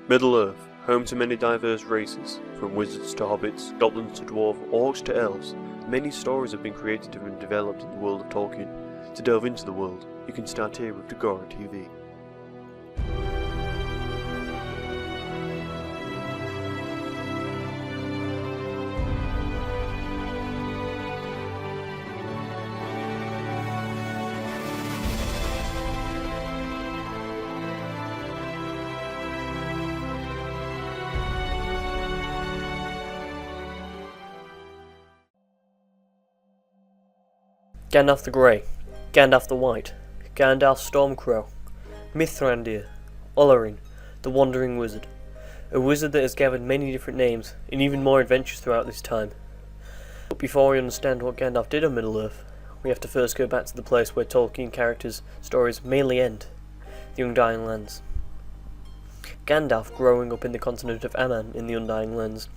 Middle-earth, home to many diverse races, from wizards to hobbits, goblins to dwarves, orcs to elves. Many stories have been created and developed in the world of Tolkien. To delve into the world, you can start here with Dagora TV. Gandalf the Grey, Gandalf the White, Gandalf Stormcrow, Mithrandir, Olorin, the Wandering Wizard, a wizard that has gathered many different names and even more adventures throughout this time. But before we understand what Gandalf did on Middle-earth, we have to first go back to the place where Tolkien characters' stories mainly end, the Undying Lands. Gandalf growing up in the continent of Aman in the Undying Lands,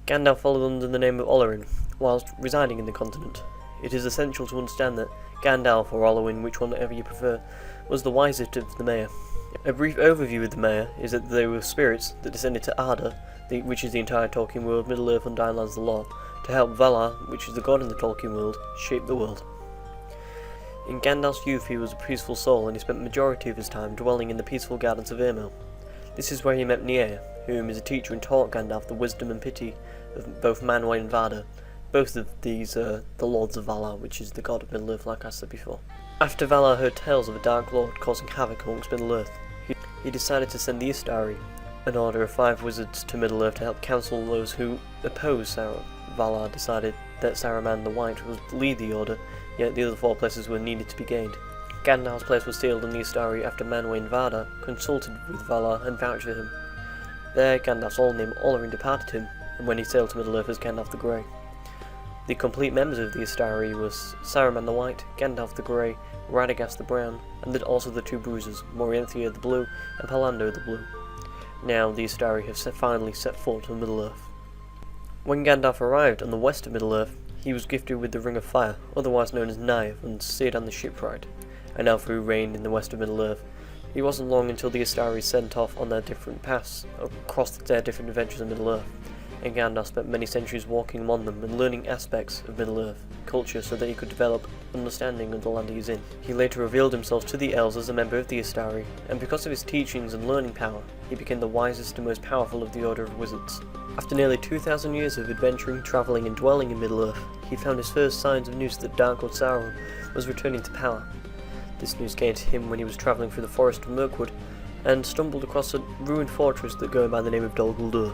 Gandalf followed under the name of Olorin whilst residing in the continent. It is essential to understand that Gandalf, or Olwyn, whichever you prefer, was the wisest of the Maya. A brief overview of the Maya is that they were spirits that descended to Arda, which is the entire Tolkien world, Middle-earth, Undying Lands, the lore, to help Valar, which is the god in the Tolkien world, shape the world. In Gandalf's youth he was a peaceful soul, and he spent the majority of his time dwelling in the peaceful gardens of Irmel. This is where he met Nier, whom is a teacher and taught Gandalf the wisdom and pity of both Manwë and Vada. Both of these are the Lords of Valar, which is the god of Middle-earth, like I said before. After Valar heard tales of a Dark Lord causing havoc amongst Middle-earth, he decided to send the Istari, an order of 5 wizards, to Middle-earth to help counsel those who oppose Sauron. Valar decided that Saruman the White was to lead the order, yet the other 4 places were needed to be gained. Gandalf's place was sealed in the Istari after Manwë and Vada consulted with Valar and vouched for him. There, Gandalf's old name Olorin departed him, and when he sailed to Middle-earth as Gandalf the Grey. The complete members of the Istari was Saruman the White, Gandalf the Grey, Radagast the Brown, and also the 2 bruisers, Morinthia the Blue and Pallando the Blue. Now the Istari have finally set foot on Middle-earth. When Gandalf arrived on the west of Middle-earth, he was gifted with the Ring of Fire, otherwise known as Knife, and Círdan the Shipwright, an elf who reigned in the west of Middle-earth. It wasn't long until the Istari sent off on their different paths across their different adventures in Middle-earth, and Gandalf spent many centuries walking among them and learning aspects of Middle-earth culture so that he could develop understanding of the land he is in. He later revealed himself to the elves as a member of the Istari, and because of his teachings and learning power, he became the wisest and most powerful of the Order of Wizards. After nearly 2,000 years of adventuring, travelling and dwelling in Middle-earth, he found his first signs of news that Dark Lord Sauron was returning to power. This news came to him when he was travelling through the forest of Mirkwood and stumbled across a ruined fortress that goes by the name of Dol Guldur.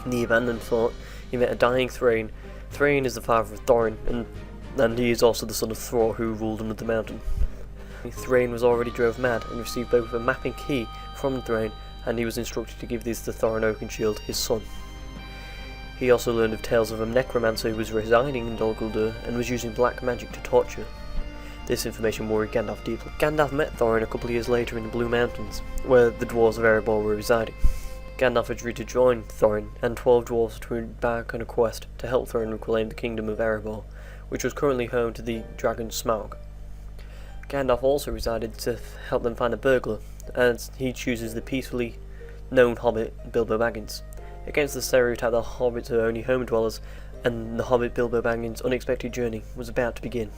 In the abandoned fort, he met a dying Thrain. Thrain is the father of Thorin, and he is also the son of Thor, who ruled under the mountain. Thrain was already drove mad and received both a map and key from Thrain, and he was instructed to give these to Thorin Oakenshield, his son. He also learned of tales of a necromancer who was residing in Dol Guldur and was using black magic to torture. This information worried Gandalf deeply. Gandalf met Thorin a couple of years later in the Blue Mountains, where the dwarves of Erebor were residing. Gandalf agreed to join Thorin and 12 dwarves to embark on a quest to help Thorin reclaim the kingdom of Erebor, which was currently home to the dragon Smaug. Gandalf also decided to help them find a burglar, as he chooses the peacefully known hobbit Bilbo Baggins, against the stereotype that hobbits are only home dwellers, and the hobbit Bilbo Baggins' unexpected journey was about to begin.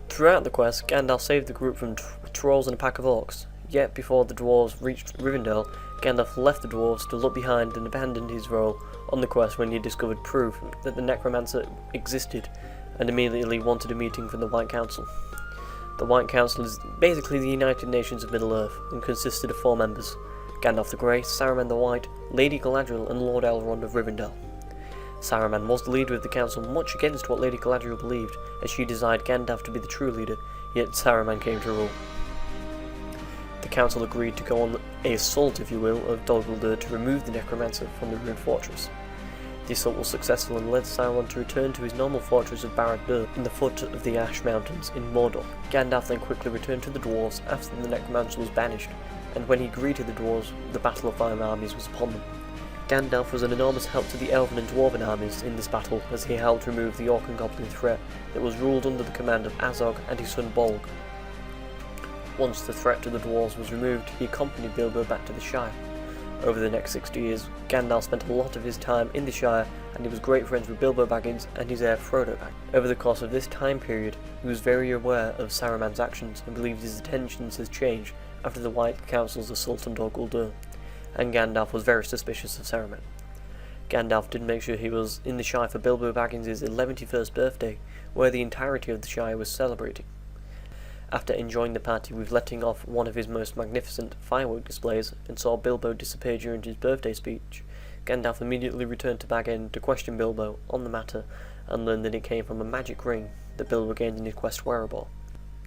Throughout the quest, Gandalf saved the group from trolls and a pack of orcs, yet before the dwarves reached Rivendell, Gandalf left the dwarves to look behind and abandoned his role on the quest when he discovered proof that the necromancer existed and immediately wanted a meeting from the White Council. The White Council is basically the United Nations of Middle-earth and consisted of 4 members: Gandalf the Grey, Saruman the White, Lady Galadriel and Lord Elrond of Rivendell. Saruman was the leader of the council, much against what Lady Galadriel believed, as she desired Gandalf to be the true leader, yet Saruman came to rule. The council agreed to go on an assault, if you will, of Dol Guldur to remove the necromancer from the ruined fortress. The assault was successful and led Sauron to return to his normal fortress of Barad-dûr in the foot of the Ash Mountains in Mordor. Gandalf then quickly returned to the dwarves after the necromancer was banished, and when he greeted the dwarves, the battle of 5 armies was upon them. Gandalf was an enormous help to the elven and dwarven armies in this battle, as he helped remove the orc and goblin threat that was ruled under the command of Azog and his son Bolg. Once the threat to the dwarves was removed, he accompanied Bilbo back to the Shire. Over the next 60 years, Gandalf spent a lot of his time in the Shire, and he was great friends with Bilbo Baggins and his heir Frodo Baggins. Over the course of this time period, he was very aware of Saruman's actions and believed his intentions had changed after the White Council's assault on Dol Guldur, and Gandalf was very suspicious of Saruman. Gandalf did make sure he was in the Shire for Bilbo Baggins' 11th birthday, where the entirety of the Shire was celebrating. After enjoying the party with letting off one of his most magnificent firework displays and saw Bilbo disappear during his birthday speech, Gandalf immediately returned to Bag End to question Bilbo on the matter and learned that it came from a magic ring that Bilbo gained in his quest to Erebor.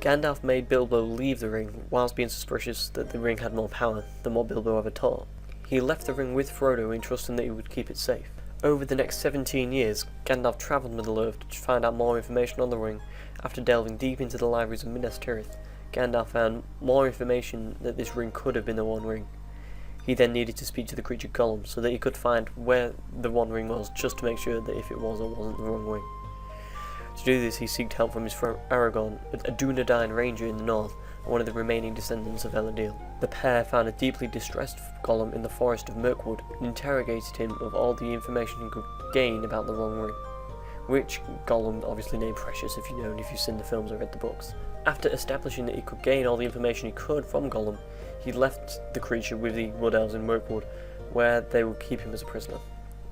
Gandalf made Bilbo leave the ring whilst being suspicious that the ring had more power than what Bilbo ever taught. He left the ring with Frodo, entrusting that he would keep it safe. Over the next 17 years, Gandalf travelled Middle-earth to find out more information on the ring. After delving deep into the libraries of Minas Tirith, Gandalf found more information that this ring could have been the One Ring. He then needed to speak to the creature Gollum so that he could find where the One Ring was, just to make sure that if it was or wasn't the wrong ring. To do this, he sought help from his friend Aragorn, a Dunedain ranger in the north, and one of the remaining descendants of Elendil. The pair found a deeply distressed Gollum in the forest of Mirkwood and interrogated him of all the information he could gain about the wrong ring, which Gollum obviously named Precious, if you know and if you've seen the films or read the books. After establishing that he could gain all the information he could from Gollum, he left the creature with the Wood Elves in Mirkwood, where they would keep him as a prisoner.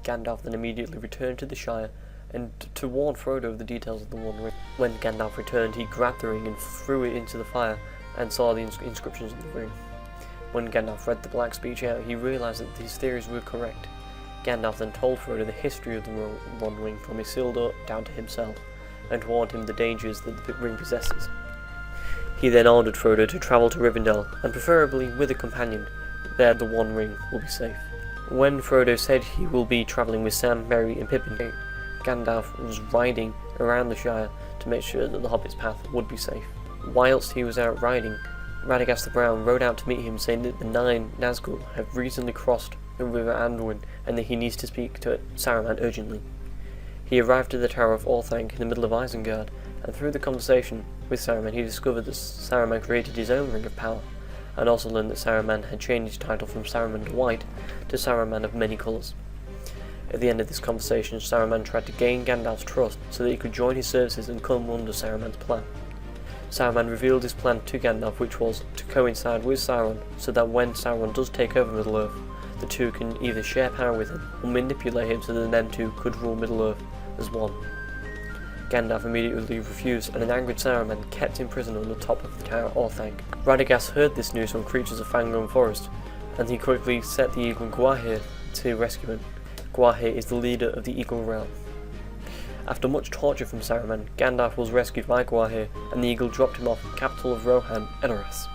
Gandalf then immediately returned to the Shire and to warn Frodo of the details of the One Ring. When Gandalf returned, he grabbed the ring and threw it into the fire and saw the inscriptions of the ring. When Gandalf read the Black Speech out, he realised that his theories were correct. Gandalf then told Frodo the history of the One Ring from Isildur down to himself, and warned him the dangers that the ring possesses. He then ordered Frodo to travel to Rivendell, and preferably with a companion. There the One Ring will be safe. When Frodo said he will be travelling with Sam, Merry and Pippin, Gandalf was riding around the Shire to make sure that the Hobbit's path would be safe. Whilst he was out riding, Radagast the Brown rode out to meet him, saying that the 9 Nazgul have recently crossed the River Anduin and that he needs to speak to Saruman urgently. He arrived at the Tower of Orthanc in the middle of Isengard, and through the conversation with Saruman he discovered that Saruman created his own Ring of Power, and also learned that Saruman had changed his title from Saruman the White to Saruman of Many Colours. At the end of this conversation, Saruman tried to gain Gandalf's trust so that he could join his services and come under Saruman's plan. Saruman revealed his plan to Gandalf, which was to coincide with Sauron, so that when Sauron does take over Middle-earth, the two can either share power with him or manipulate him so that them two could rule Middle-earth as one. Gandalf immediately refused, and an angered Saruman kept him prisoner on the top of the Tower Orthanc. Radagast heard this news from creatures of Fangorn Forest, and he quickly set the eagle Gwaihir to rescue him. Gwaihir is the leader of the Eagle Realm. After much torture from Saruman, Gandalf was rescued by Gwaihir, and the eagle dropped him off at the capital of Rohan, Edoras.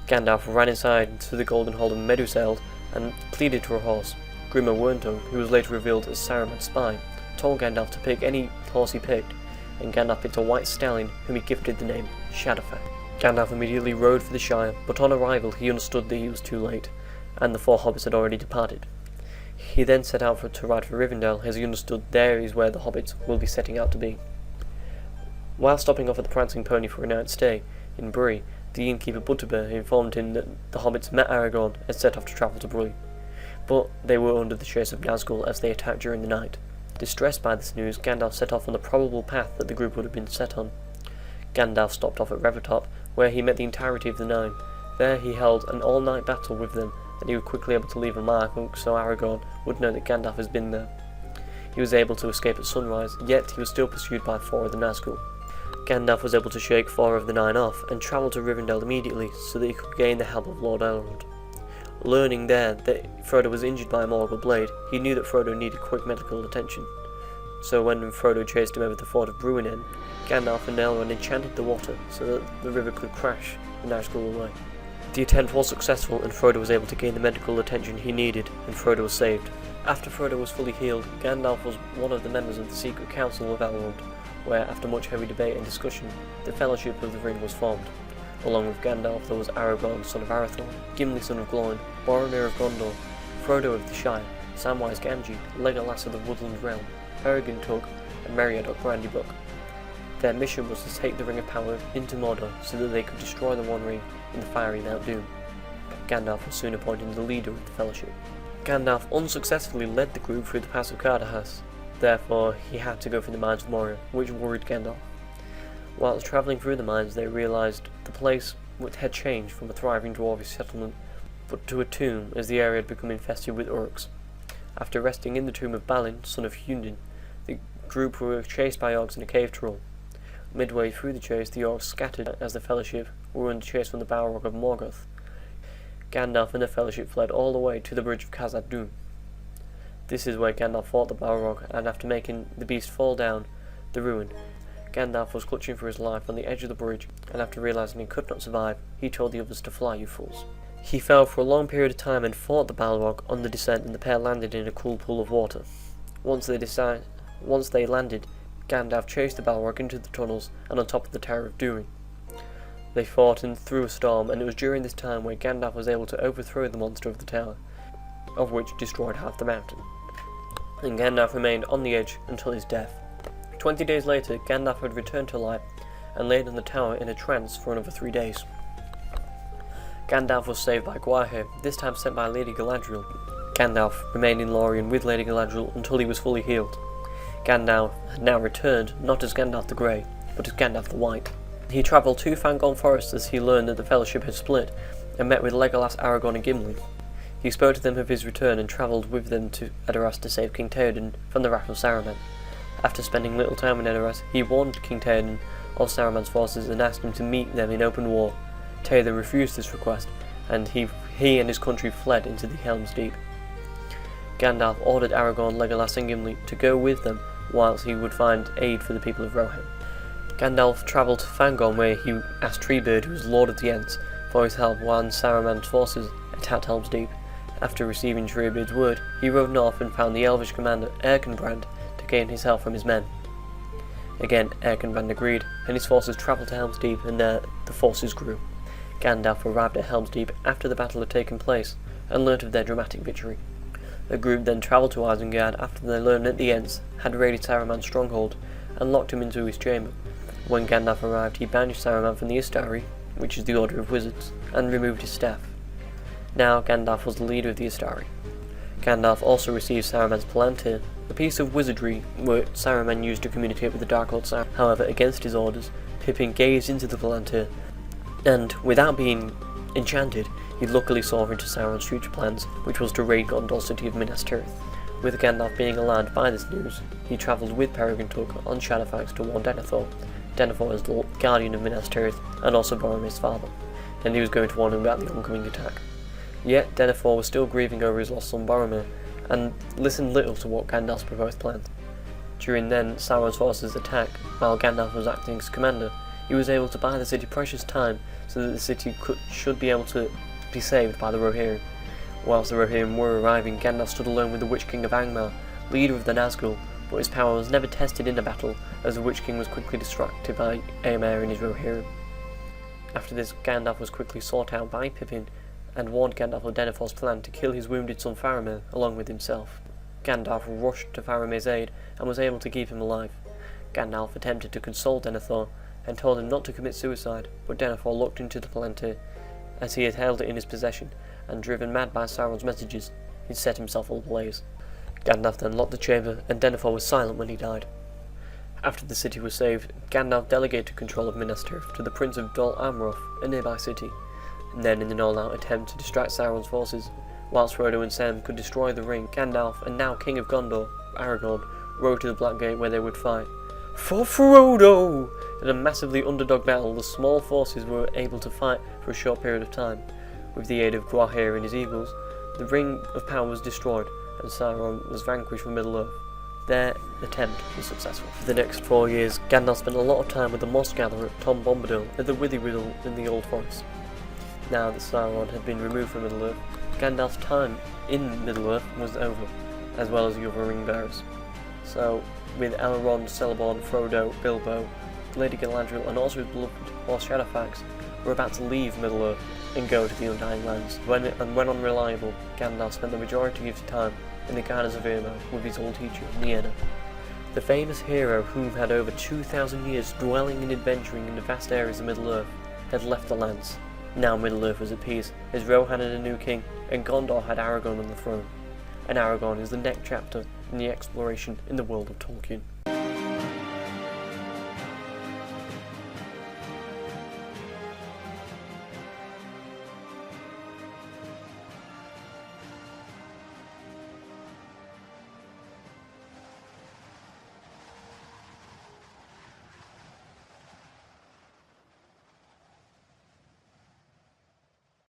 Gandalf ran inside to the Golden Hall of Meduseld and pleaded to a horse. Grima Wormtongue, who was later revealed as Saruman's spy, told Gandalf to pick any horse he picked, and Gandalf picked a white stallion whom he gifted the name Shadowfang. Gandalf immediately rode for the Shire, but on arrival he understood that he was too late, and the 4 hobbits had already departed. He then set out to ride for Rivendell, as he understood there is where the hobbits will be setting out to be. While stopping off at the Prancing Pony for a night's stay in Bree, the innkeeper Butterbur informed him that the hobbits met Aragorn and set off to travel to Bree, but they were under the chase of Nazgul as they attacked during the night. Distressed by this news, Gandalf set off on the probable path that the group would have been set on. Gandalf stopped off at Revetop, where he met the entirety of the 9. There he held an all-night battle with them, and he was quickly able to leave a mark so Aragorn would know that Gandalf has been there. He was able to escape at sunrise, yet he was still pursued by 4 of the Nazgul. Gandalf was able to shake 4 of the 9 off and travel to Rivendell immediately so that he could gain the help of Lord Elrond. Learning there that Frodo was injured by a Morgul blade, he knew that Frodo needed quick medical attention. So when Frodo chased him over the fort of Bruinen, Gandalf and Elrond enchanted the water so that the river could crash the Nazgul away. The attempt was successful, and Frodo was able to gain the medical attention he needed, and Frodo was saved. After Frodo was fully healed, Gandalf was one of the members of the Secret Council of Elrond, where, after much heavy debate and discussion, the Fellowship of the Ring was formed. Along with Gandalf there was Aragorn, son of Arathorn, Gimli, son of Glóin, Boromir of Gondor, Frodo of the Shire, Samwise Gamgee, Legolas of the Woodland Realm, Peregrine Took, and Meriadoc Brandybuck. Their mission was to take the Ring of Power into Mordor so that they could destroy the One Ring in the fiery Mount Doom. Gandalf was soon appointed the leader of the Fellowship. Gandalf unsuccessfully led the group through the Pass of Cardahas, therefore he had to go through the Mines of Moria, which worried Gandalf. Whilst travelling through the mines, they realised the place had changed from a thriving dwarvish settlement but to a tomb, as the area had become infested with orcs. After resting in the tomb of Balin, son of Hundin, the group were chased by orcs in a cave troll. Midway through the chase, the orcs scattered as the Fellowship were under chase from the Balrog of Morgoth. Gandalf and the Fellowship fled all the way to the bridge of Khazad-dûm. This is where Gandalf fought the Balrog, and after making the beast fall down the ruin, Gandalf was clutching for his life on the edge of the bridge, and after realising he could not survive, he told the others to fly, you fools. He fell for a long period of time and fought the Balrog on the descent, and the pair landed in a cool pool of water. Once they landed, Gandalf chased the Balrog into the tunnels and on top of the Tower of Durin. They fought through a storm, and it was during this time where Gandalf was able to overthrow the monster of the tower, of which destroyed half the mountain. And Gandalf remained on the edge until his death. 20 days later, Gandalf had returned to life and laid on the tower in a trance for another 3 days. Gandalf was saved by Gwaihir, this time sent by Lady Galadriel. Gandalf remained in Lorien with Lady Galadriel until he was fully healed. Gandalf had now returned, not as Gandalf the Grey, but as Gandalf the White. He travelled to Fangorn Forest as he learned that the Fellowship had split, and met with Legolas, Aragorn and Gimli. He spoke to them of his return and travelled with them to Edoras to save King Theoden from the wrath of Saruman. After spending little time in Edoras, he warned King Theoden of Saruman's forces and asked him to meet them in open war. Theoden refused this request, and he and his country fled into the Helm's Deep. Gandalf ordered Aragorn, Legolas and Gimli to go with them whilst he would find aid for the people of Rohan. Gandalf travelled to Fangorn, where he asked Treebeard, who was Lord of the Ents, for his help while Saruman's forces attacked Helm's Deep. After receiving Treebeard's word, he rode north and found the Elvish commander Erkenbrand to gain his help from his men. Again, Erkenbrand agreed, and his forces travelled to Helm's Deep, and there the forces grew. Gandalf arrived at Helm's Deep after the battle had taken place, and learnt of their dramatic victory. The group then travelled to Isengard after they learned that the Ents had raided Saruman's stronghold and locked him into his chamber. When Gandalf arrived, he banished Saruman from the Istari, which is the Order of Wizards, and removed his staff. Now Gandalf was the leader of the Istari. Gandalf also received Saruman's Palantir, a piece of wizardry which Saruman used to communicate with the Dark Lord Saruman. However, against his orders, Pippin gazed into the Palantir, and, without being enchanted, he luckily saw into Sauron's future plans, which was to raid Gondor's city of Minas Tirith. With Gandalf being alarmed by this news, he travelled with Peregrine Took on Shadowfax to warn Denethor. Denethor is the guardian of Minas Tirith and also Boromir's father, and he was going to warn him about the oncoming attack. Yet Denethor was still grieving over his lost son Boromir, and listened little to what Gandalf's proposed plans. During then Sauron's forces attacked, while Gandalf was acting as commander, he was able to buy the city precious time so that the city should be able to be saved by the Rohirrim. Whilst the Rohirrim were arriving, Gandalf stood alone with the Witch King of Angmar, leader of the Nazgul, but his power was never tested in a battle, as the Witch King was quickly distracted by Éomer and his Rohirrim. After this, Gandalf was quickly sought out by Pippin, and warned Gandalf of Denethor's plan to kill his wounded son Faramir, along with himself. Gandalf rushed to Faramir's aid, and was able to keep him alive. Gandalf attempted to console Denethor, and told him not to commit suicide, but Denethor looked into the Palantir, as he had held it in his possession, and driven mad by Sauron's messages, he set himself ablaze. Gandalf then locked the chamber, and Denethor was silent when he died. After the city was saved, Gandalf delegated control of Minas Tirith to the Prince of Dol Amroth, a nearby city, and then in an all-out attempt to distract Sauron's forces, whilst Frodo and Sam could destroy the ring, Gandalf, and now King of Gondor, Aragorn, rode to the Black Gate where they would fight. For Frodo! In a massively underdog battle, the small forces were able to fight for a short period of time. With the aid of Gwaihir and his eagles, the Ring of Power was destroyed, and Sauron was vanquished from Middle-earth. Their attempt was successful. For the next 4 years, Gandalf spent a lot of time with the Moss Gatherer, Tom Bombadil, at the Withy-Riddle in the Old Forest. Now that Sauron had been removed from Middle-earth, Gandalf's time in Middle-earth was over, as well as the other ring-bearers. So, with Elrond, Celeborn, Frodo, Bilbo, Lady Galadriel, and also his beloved horse Shadowfax, were about to leave Middle-earth and go to the Undying Lands. When unreliable, Gandalf spent the majority of his time in the gardens of Éomer with his old teacher, Nienna. The famous hero who had over 2,000 years dwelling and adventuring in the vast areas of Middle-earth had left the lands. Now Middle-earth was at peace, as Rohan had a new king, and Gondor had Aragorn on the throne. And Aragorn is the next chapter in the exploration in the world of Tolkien.